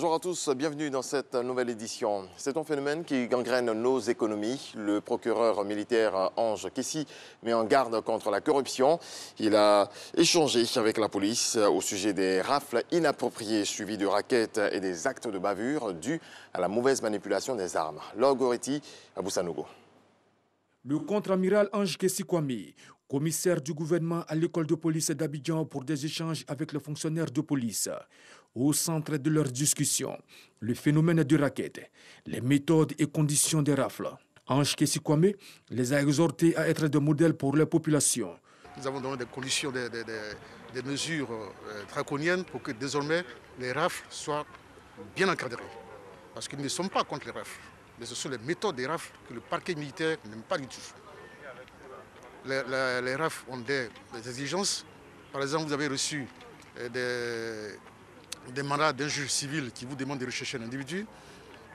Bonjour à tous, bienvenue dans cette nouvelle édition. C'est un phénomène qui gangrène nos économies. Le procureur militaire Ange Kessi met en garde contre la corruption. Il a échangé avec la police au sujet des rafles inappropriées suivies de rackets et des actes de bavure dus à la mauvaise manipulation des armes. Lorgoretti à Boussanogo. Le contre-amiral Ange Kessi Kwame, commissaire du gouvernement à l'école de police d'Abidjan pour des échanges avec les fonctionnaires de police. Au centre de leur discussion, le phénomène du racket, les méthodes et conditions des rafles. Ange Kessi Kwame les a exhortés à être des modèles pour la population. Nous avons donné des conditions, des mesures draconiennes pour que désormais les rafles soient bien encadrées. Parce que nous ne sommes pas contre les rafles, mais ce sont les méthodes des rafles que le parquet militaire n'aime pas du tout. Les rafles ont des exigences. Par exemple, vous avez reçu des mandats d'un juge civil qui vous demande de rechercher un individu.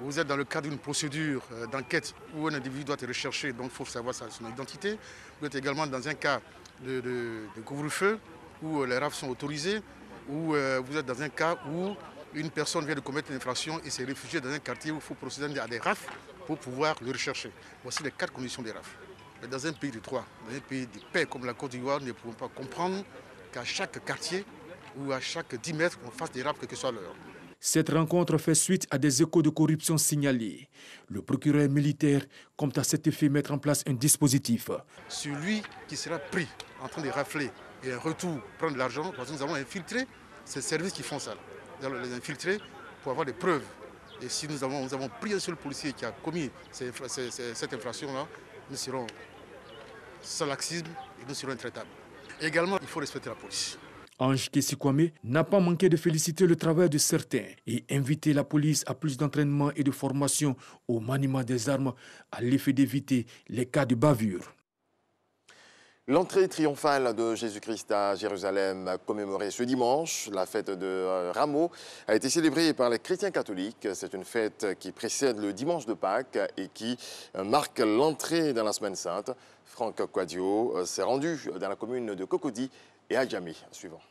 Vous êtes dans le cadre d'une procédure d'enquête où un individu doit être recherché, donc il faut savoir son identité. Vous êtes également dans un cas de couvre-feu où les rafles sont autorisées, ou vous êtes dans un cas où une personne vient de commettre une infraction et s'est réfugiée dans un quartier où il faut procéder à des rafles pour pouvoir le rechercher. Voici les 4 conditions des rafles. Mais dans un pays de droit, dans un pays de paix comme la Côte d'Ivoire, nous ne pouvons pas comprendre qu'à chaque quartier ou à chaque 10 mètres, on fasse des rafles, quelle que soit l'heure. Cette rencontre fait suite à des échos de corruption signalés. Le procureur militaire compte à cet effet mettre en place un dispositif. Celui qui sera pris en train de rafler et en retour prendre de l'argent, parce que nous avons infiltré ces services qui font ça. Nous allons les infiltrer pour avoir des preuves. Et si nous avons pris un seul policier qui a commis cette infraction-là, nous serons sans laxisme et nous serons intraitables. Également, il faut respecter la police. Ange Kessi Kwame n'a pas manqué de féliciter le travail de certains et inviter la police à plus d'entraînement et de formation au maniement des armes à l'effet d'éviter les cas de bavure. L'entrée triomphale de Jésus-Christ à Jérusalem, commémorée ce dimanche, la fête de Rameau, a été célébrée par les chrétiens catholiques. C'est une fête qui précède le dimanche de Pâques et qui marque l'entrée dans la Semaine Sainte. Franck Quadio s'est rendu dans la commune de Cocody et Adjamé. Suivant.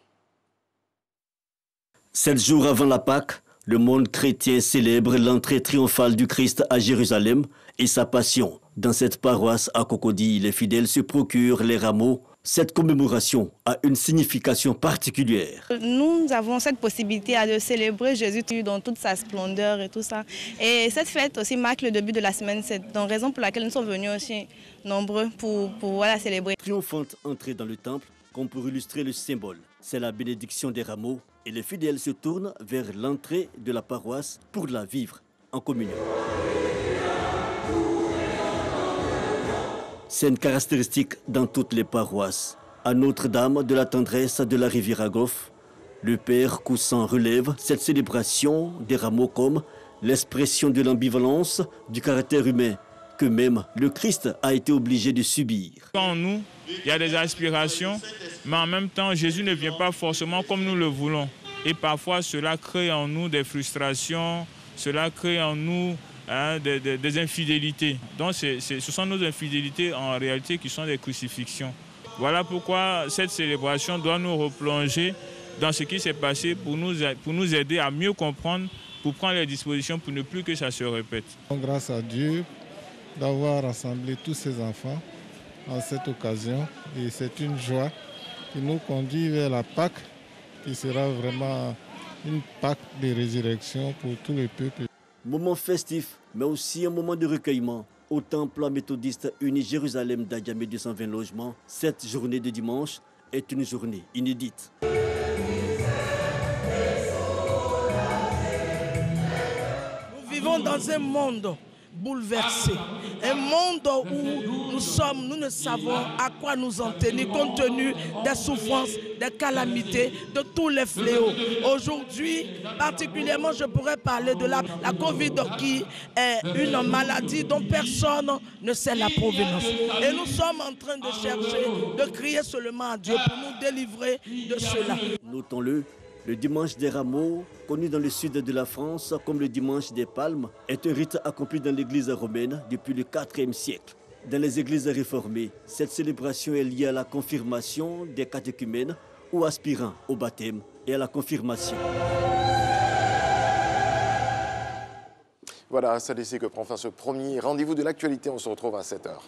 7 jours avant la Pâque, le monde chrétien célèbre l'entrée triomphale du Christ à Jérusalem et sa passion. Dans cette paroisse à Cocody, les fidèles se procurent les rameaux. Cette commémoration a une signification particulière. Nous avons cette possibilité de célébrer Jésus dans toute sa splendeur et tout ça. Et cette fête aussi marque le début de la semaine, c'est donc raison pour laquelle nous sommes venus aussi nombreux pour la célébrer. Triomphante entrée dans le temple, comme pour illustrer le symbole. C'est la bénédiction des rameaux et les fidèles se tournent vers l'entrée de la paroisse pour la vivre en communion. Scène caractéristique dans toutes les paroisses. À Notre-Dame de la Tendresse de la Rivière à Goff, le Père Coussan relève cette célébration des rameaux comme l'expression de l'ambivalence du caractère humain que même le Christ a été obligé de subir. En nous, il y a des aspirations, mais en même temps, Jésus ne vient pas forcément comme nous le voulons. Et parfois, cela crée en nous des frustrations, cela crée en nous des infidélités. Donc ce sont nos infidélités en réalité qui sont des crucifixions. Voilà pourquoi cette célébration doit nous replonger dans ce qui s'est passé pour nous aider à mieux comprendre, pour prendre les dispositions pour ne plus que ça se répète. Grâce à Dieu d'avoir rassemblé tous ces enfants en cette occasion. Et c'est une joie qui nous conduit vers la Pâque, qui sera vraiment une Pâque de résurrection pour tous les peuples. Moment festif, mais aussi un moment de recueillement. Au temple méthodiste uni Jérusalem d'Adjamé 220 logements, cette journée de dimanche est une journée inédite. Nous vivons dans un monde bouleversé, un monde où nous ne savons à quoi nous en tenir compte tenu des souffrances, des calamités, de tous les fléaux. Aujourd'hui, particulièrement, je pourrais parler de la Covid qui est une maladie dont personne ne sait la provenance. Et nous sommes en train de chercher, de crier seulement à Dieu pour nous délivrer de cela. Notons-le, le dimanche des rameaux, connu dans le sud de la France comme le dimanche des palmes, est un rite accompli dans l'église romaine depuis le IVe siècle. Dans les églises réformées, cette célébration est liée à la confirmation des catéchumènes ou aspirants au baptême et à la confirmation. Voilà, c'est ici que prend fin ce premier rendez-vous de l'actualité. On se retrouve à 7h.